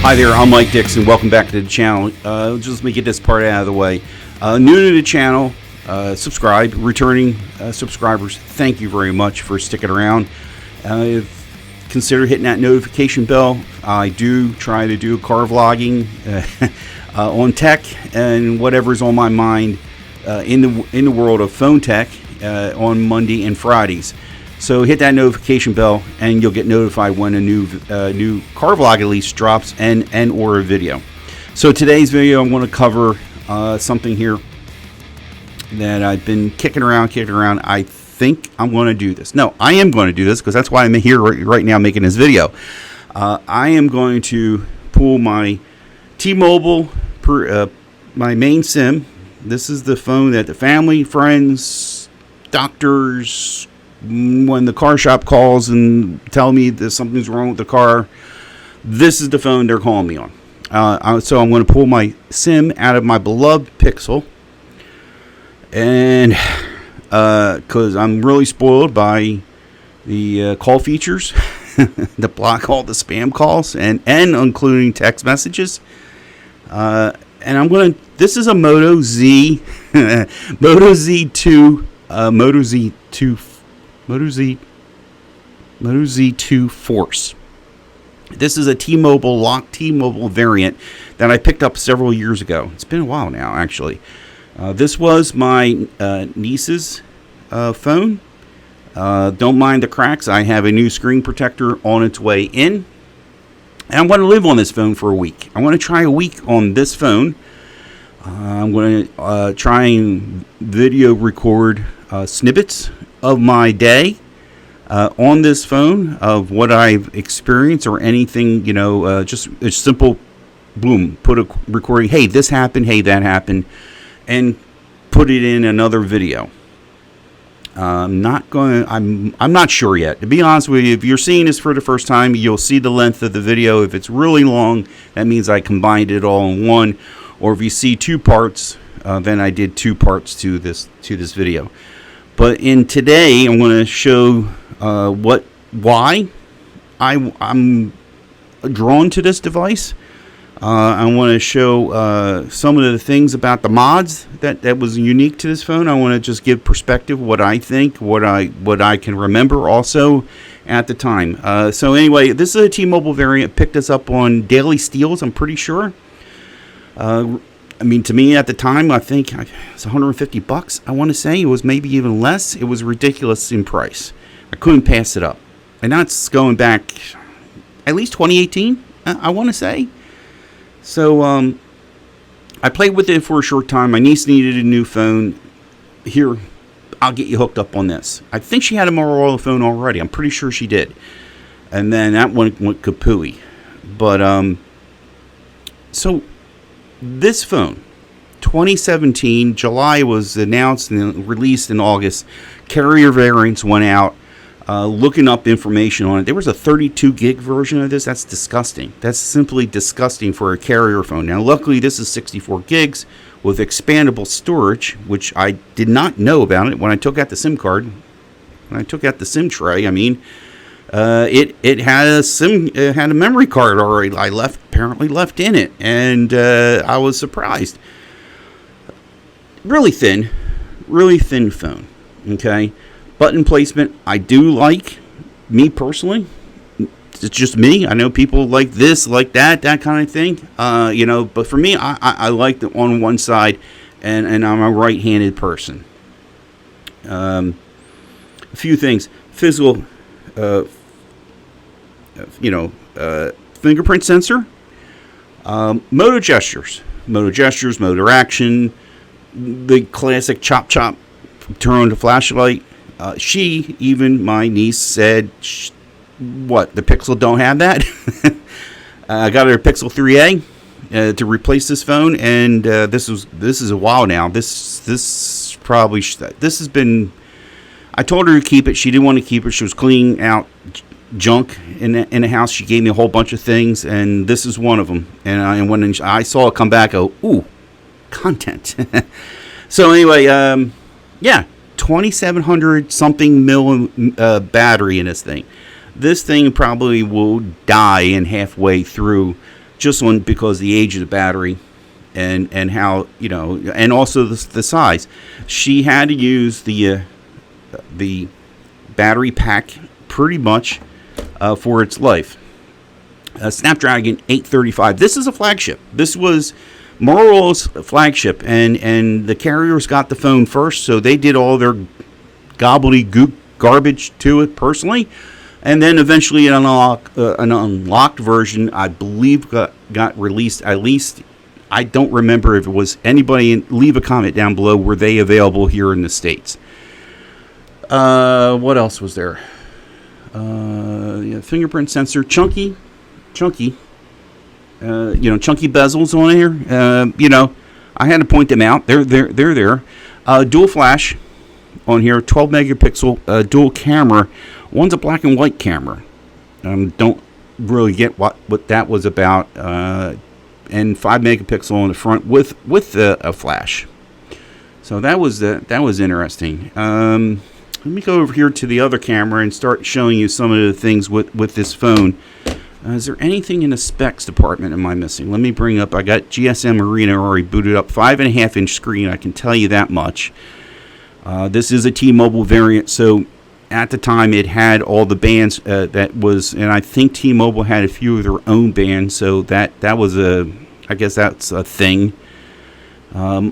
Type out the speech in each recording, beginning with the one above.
Hi there, I'm Mike Dixon. Welcome back to the channel. Just let me get this part out of the way. New to the channel, subscribe. Returning subscribers, thank you very much for sticking around. Consider hitting that notification bell. I do try to do car vlogging on tech and whatever's on my mind in the world of phone tech on Monday and Fridays. So hit that notification bell, and you'll get notified when a new car vlog at least drops and or a video. So today's video, I'm going to cover something here that I've been kicking around. I think I'm going to do this. No, I am going to do this because that's why I'm here right now making this video. I am going to pull my T-Mobile, my main SIM. This is the phone that the family, friends, doctors, when the car shop calls and tell me that something's wrong with the car, this is the phone they're calling me on. So I'm going to pull my SIM out of my beloved Pixel, and because I'm really spoiled by the call features, to block all the spam calls and including text messages. And I'm going to. This is a Moto Z, Moto Z2, Moto Z2 Force. This is a T-Mobile locked T-Mobile variant that I picked up several years ago. It's been a while now, actually. This was my niece's phone. Don't mind the cracks. I have a new screen protector on its way in. And I'm going to live on this phone for a week. I want to try a week on this phone. I'm going to try and video record snippets of my day on this phone, of what I've experienced or anything, just a simple boom, put a recording, hey, this happened, hey, that happened, and put it in another video. I'm not sure yet. To be honest with you, if you're seeing this for the first time, you'll see the length of the video. If it's really long, that means I combined it all in one. Or if you see two parts, then I did two parts to this video. But in today, I'm going to show why I'm drawn to this device. I want to show some of the things about the mods that was unique to this phone. I want to just give perspective, what I think, what I can remember also at the time. So anyway, this is a T-Mobile variant. Picked us up on Daily Steals, I'm pretty sure. To me at the time, I think it's $150. I want to say it was maybe even less. It was ridiculous in price. I couldn't pass it up, and that's going back at least 2018. I want to say. So I played with it for a short time. My niece needed a new phone. Here, I'll get you hooked up on this. I think she had a Motorola phone already. I'm pretty sure she did, and then that one went kapooey. But so. This phone, 2017, July was announced and released in August. Carrier variants went out. Looking up information on it, there was a 32 gig version of this. That's disgusting. That's simply disgusting for a carrier phone. Now, luckily, this is 64 gigs with expandable storage, which I did not know about it when I took out the SIM card. When I took out the SIM tray, it had a memory card already. Apparently left in it, and I was surprised. Really thin phone. Okay, button placement I do like. Me personally, it's just me. I know people like this, like that kind of thing. But for me, I like it on one side, and I'm a right-handed person. A few things, physical. Fingerprint sensor, motor gestures, motor action, the classic chop, turn on the flashlight. My niece said, what, the Pixel don't have that? I got her a Pixel 3a to replace this phone, and this is a while now. This has been. I told her to keep it. She didn't want to keep it. She was cleaning out junk in the house. She gave me a whole bunch of things, and this is one of them. And when I saw it come back, I go, ooh, content. So anyway, 2,700 something battery in this thing. This thing probably will die in halfway through just on because the age of the battery and how, you know, and also the size. She had to use the battery pack pretty much for its life. Snapdragon 835. This is a flagship. This was Motorola's flagship, and the carriers got the phone first, so they did all their gobbledygook garbage to it personally, and then eventually an unlocked version, I believe, got released. At least I don't remember if it was anybody. Leave a comment down below. Were they available here in the States? What else was there? Yeah, fingerprint sensor, chunky. You know, chunky bezels on here. You know, I had to point them out. They're there. Dual flash on here, 12 megapixel dual camera. One's a black and white camera. Don't really get what that was about. And 5 megapixel on the front with a flash. So that was interesting. Let me go over here to the other camera and start showing you some of the things with this phone. Is there anything in the specs department am I missing? Let me bring up, I got GSM Arena already booted up. 5.5 inch screen, I can tell you that much. This is a T-Mobile variant, so at the time it had all the bands that was, and I think T-Mobile had a few of their own bands, so that was I guess that's a thing. USB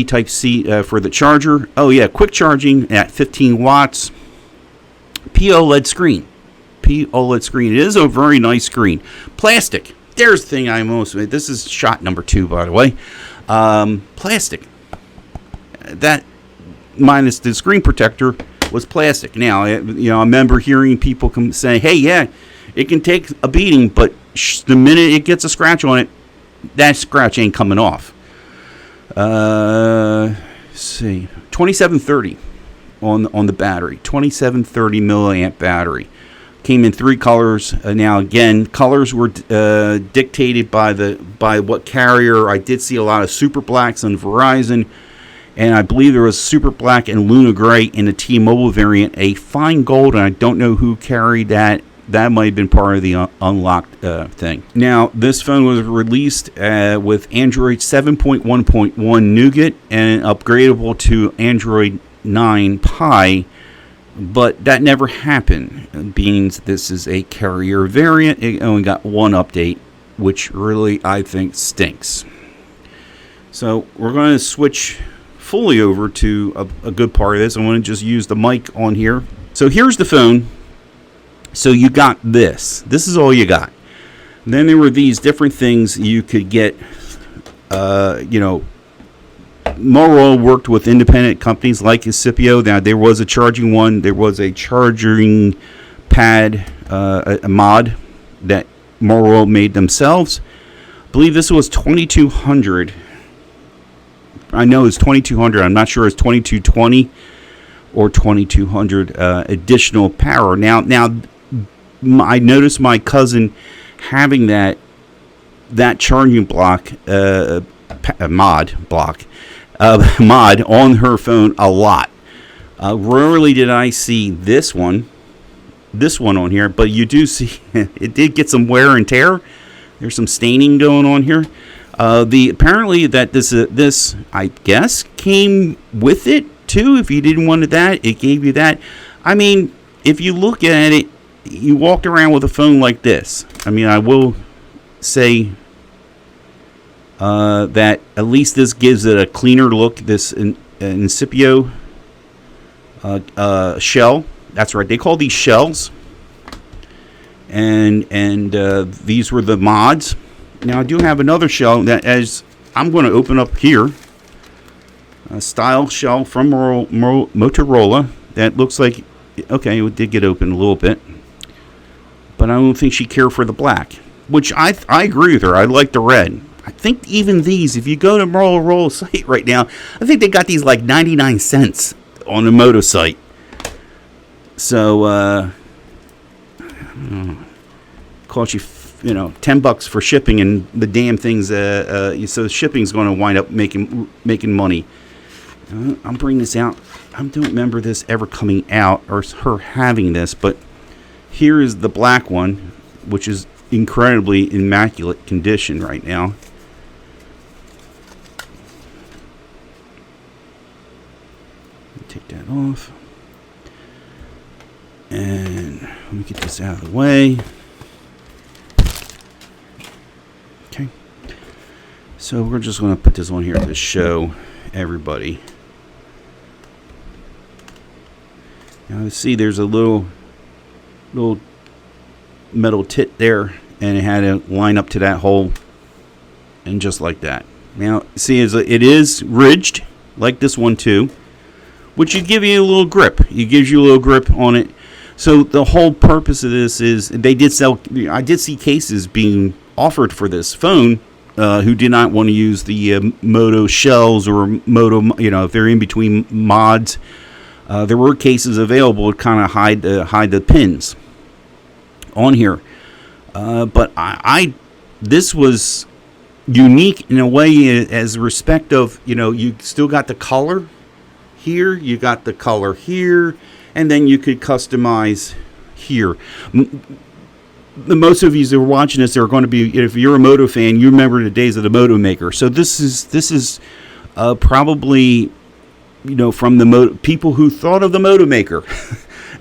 Type-C for the charger. Oh yeah, quick charging at 15 watts. POLED screen. It is a very nice screen. Plastic. There's the thing I most made. This is shot number 2, by the way. Plastic. That minus the screen protector was plastic. Now, you know, I remember hearing people say, "Hey, yeah, it can take a beating, but the minute it gets a scratch on it, that scratch ain't coming off." Let's see, 2730 on the battery, 2730 milliamp battery. Came in 3 colors. Now again, colors were dictated by what carrier. I did see a lot of super blacks on Verizon, and I believe there was super black and Luna Gray in the T-Mobile variant. A fine gold, and I don't know who carried that. That might have been part of the unlocked thing. Now, this phone was released with Android 7.1.1 Nougat and upgradable to Android 9 Pie, but that never happened. Being this is a carrier variant, it only got one update, which really I think stinks. So we're going to switch fully over to a good part of this. I want to just use the mic on here. So here's the phone. So you got this. This is all you got. And then there were these different things you could get. You know, Motorola worked with independent companies like Scipio. Now there was a charging one. There was a charging pad, a mod that Motorola made themselves. I believe this was 2200. I know it's 2200. I'm not sure it's 2220 or 2200 additional power. Now I noticed my cousin having that charging block mod on her phone a lot. Rarely did I see this one on here, but you do see it did get some wear and tear. There's some staining going on here. Apparently that this I guess came with it too. If you didn't want that, it gave you that. I mean, if you look at it, you walked around with a phone like this. I mean, I will say that at least this gives it a cleaner look. This Scipio shell. That's right. They call these shells. And these were the mods. Now I do have another shell that, as I'm going to open up here, a style shell from Motorola that looks like, okay, it did get open a little bit, but I don't think she cared for the black, which I agree with her. I like the red. I think even these, if you go to Motorola site right now, I think they got these like 99 cents on the Moto site. So cost you $10 for shipping, and the damn things. So shipping's going to wind up making money. I'm bringing this out. I don't remember this ever coming out or her having this, but here is the black one. which is incredibly immaculate condition right now. Take that off. And let me get this out of the way. Okay. So we're just going to put this on here to show everybody. Now see, there's a little metal tit there, and it had to line up to that hole, and just like that. Now see, it is ridged like this one too, which would give you a little grip. It gives you a little grip on it. So the whole purpose of this is they did sell. I did see cases being offered for this phone who did not want to use the Moto shells or Moto. If they're in between mods, there were cases available to kind of hide the pins on here. But this was unique in a way as respect of you still got the color here, you got the color here. And then you could customize here. Most of you that are watching this are going to be, if you're a Moto fan, you remember the days of the Moto Maker. So this is probably, from the people who thought of the Moto Maker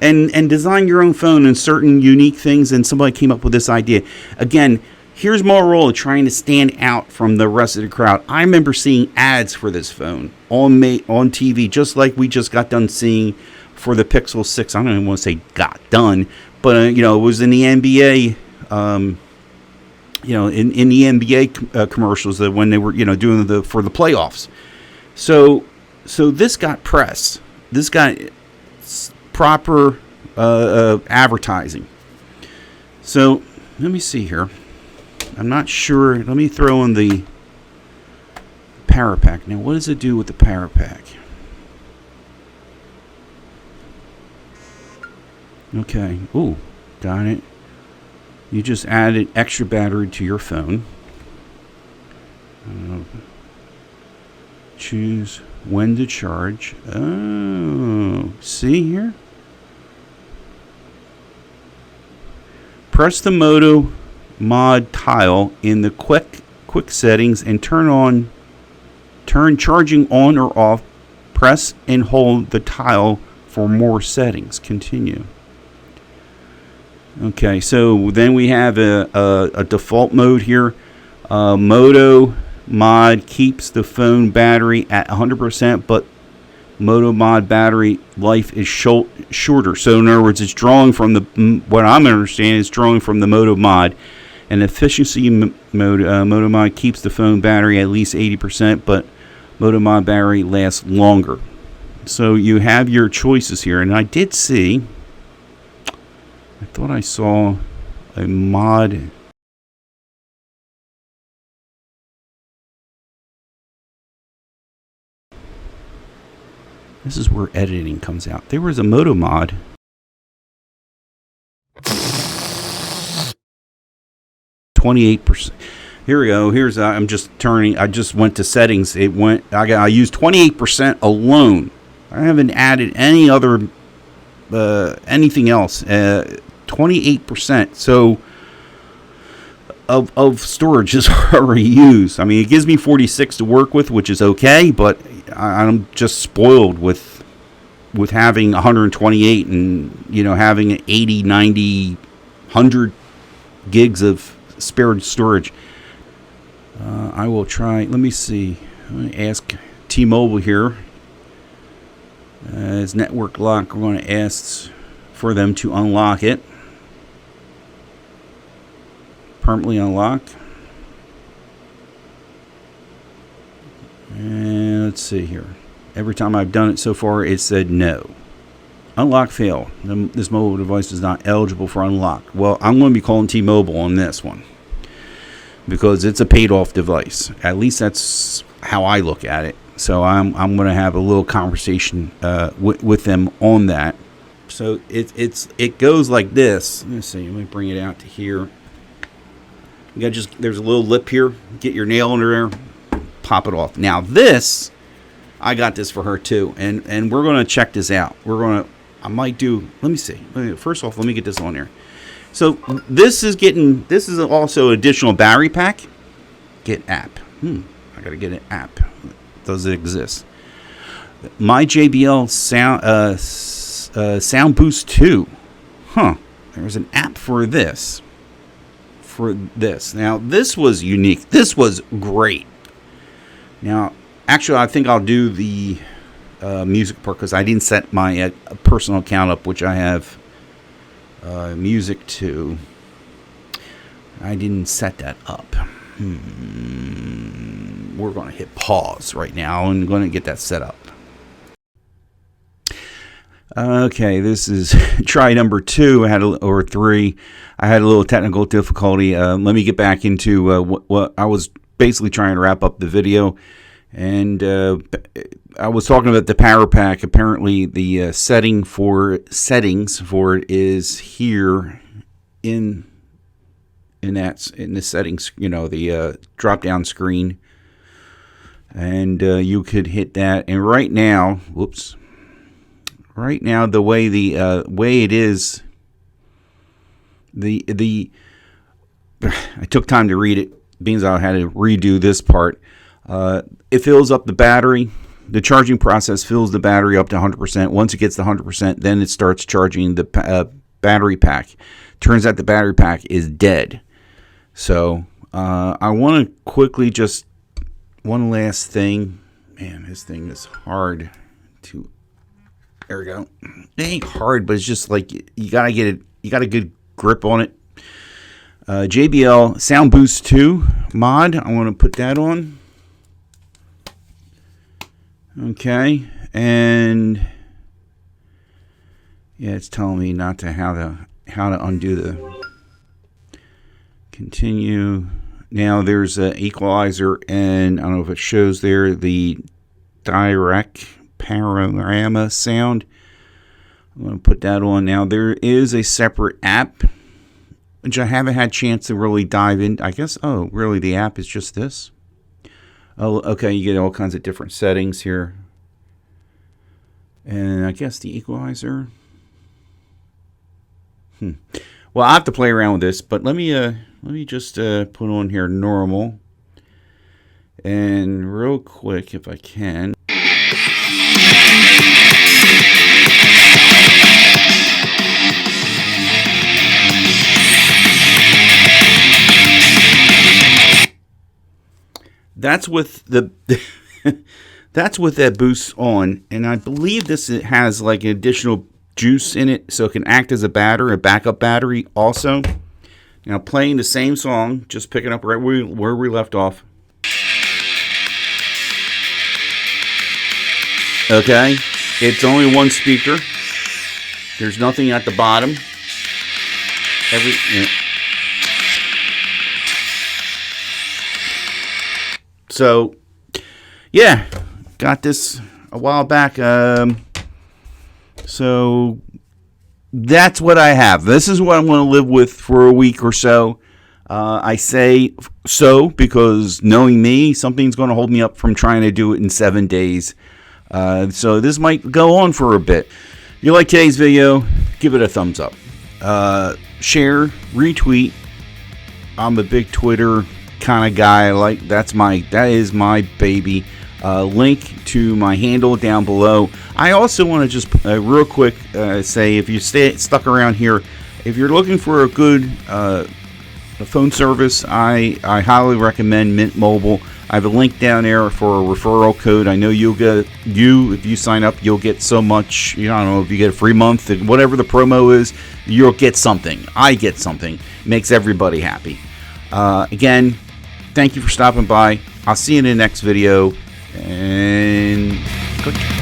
and designed your own phone and certain unique things. And somebody came up with this idea. Again, here's Motorola trying to stand out from the rest of the crowd. I remember seeing ads for this phone on TV, just like we just got done seeing for the Pixel 6. I don't even want to say got done, but it was in the NBA, in the NBA commercials that when they were doing for the playoffs. So this got press. This got proper advertising. So let me see here. I'm not sure. Let me throw in the Power Pack. Now, what does it do with the Power Pack? Okay. Ooh, got it. You just added extra battery to your phone. Choose when to charge. Oh, see here? Press the Moto Mod tile in the quick settings and turn charging on or off. Press and hold the tile for more settings. Continue. Okay, so then we have a default mode here. Moto Mod keeps the phone battery at 100%, but Moto Mod battery life is shorter. So in other words, it's drawing from what I'm understanding is drawing from the Moto Mod. And efficiency mode, Moto Mod keeps the phone battery at least 80%, but Moto Mod battery lasts longer. So you have your choices here, and I did see. I thought I saw a mod. This is where editing comes out. There was a Moto Mod. %. Here we go. Here's I'm just turning. I just went to settings. I used 28% alone. I haven't added any other anything else. 28%. So of storage is already used. I mean, it gives me 46 to work with, which is okay, but I'm just spoiled with having 128 and having 80, 90, 100 gigs of spare storage. I will try. Let me see. I'm going to ask T-Mobile here. As network lock, we're going to ask for them to unlock it. Permanently unlock. And let's see here. Every time I've done it so far, it said no. Unlock fail. This mobile device is not eligible for unlock. Well, I'm going to be calling T-Mobile on this one because it's a paid-off device. At least that's how I look at it. So I'm going to have a little conversation with them on that. So it goes like this. Let me see. Let me bring it out to here. You got there's a little lip here. Get your nail under there. Pop it off. Now this, I got this for her too, and we're going to check this out. I might do. Let me see. First off, let me get this on here. So this is also additional battery pack. Get app. I gotta get an app. Does it exist? My JBL Sound Boost 2. There's an app for this. Now this was unique. This was great. Now, actually, I think I'll do the music part because I didn't set my personal account up, which I have music to. I didn't set that up. We're going to hit pause right now and going to get that set up. Okay, this is try number 2. Or 3. I had a little technical difficulty. Let me get back into what I was basically trying to wrap up the video. And I was talking about the power pack. Apparently, the settings for it is here in the settings. You know, the drop down screen, and you could hit that. And right now, the way it is, I took time to read it. Means I had to redo this part. It fills up the battery. The charging process fills the battery up to 100%. Once it gets to 100%, then it starts charging the battery pack. Turns out the battery pack is dead. So I want to quickly just one last thing. Man, this thing is hard to. There we go. It ain't hard, but it's just like you gotta get it. You got a good grip on it. JBL Sound Boost 2 mod. I want to put that on. Okay, and yeah, it's telling me not to how to undo the continue. Now there's an equalizer, and I don't know if it shows there the direct panorama sound. I'm going to put that on. Now there is a separate app, which I haven't had a chance to really dive in. I guess, really the app is just this? Oh, okay, you get all kinds of different settings here. And I guess the equalizer. Well, I have to play around with this, but let me just put on here normal. And real quick, if I can. That's with the that's with that boost on, and I believe this has like additional juice in it, so it can act as a backup battery also. Now playing the same song, just picking up right where we left off. Okay, it's only one speaker. There's nothing at the bottom. So, yeah, got this a while back. So that's what I have. This is what I'm going to live with for a week or so. I say so because knowing me, something's going to hold me up from trying to do it in 7 days. So this might go on for a bit. If you like today's video, give it a thumbs up. Share, retweet. I'm a big Twitter kind of guy. That is my baby. Link to my handle down below. I also want to just real quick say, if you stuck around here, if you're looking for a good phone service, I highly recommend Mint Mobile. I have a link down there for a referral code. I know if you sign up, you'll get so much. I don't know if you get a free month, whatever the promo is, you'll get something. I get something. Makes everybody happy. Again, thank you for stopping by. I'll see you in the next video. And click.